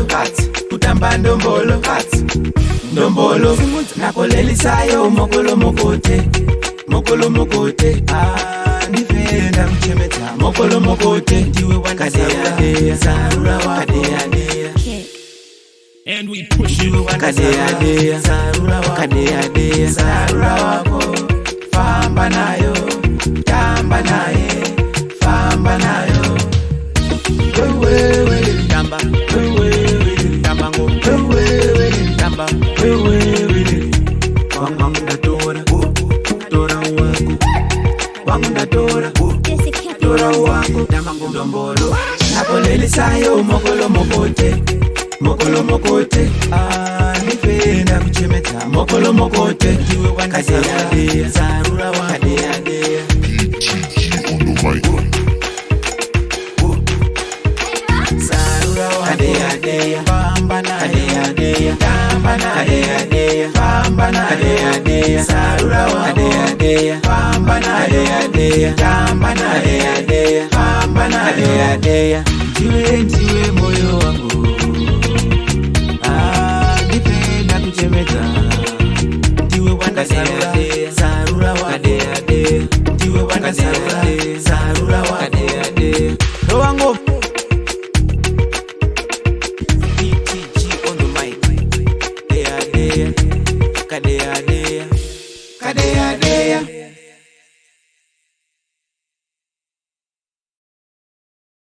ndombolo kutamba ndombolo ndombolo nakolelisayo mokolo mokote ndifenda kuchemeta mokolo mokote ndiwe wakadeya zarura wako And we push you kadeya zarura wako famba nayo tamba naye famba nayo wewe tamba ngo wewe tamba wangu ndatora wako tamba ngo ndombolo nakolelisayo mokolo mokote nifenda kuchemeta mokolo mokote ndiwe wakadeya zarura wako kadeya famba naye tamba naye famba naye zarura wako famba naye tamba naye famba naye ndiwe moyo wangu ndipenda kuchemeta ndiwe wakadeya zarura wako ndiwe wakadeya zarura wako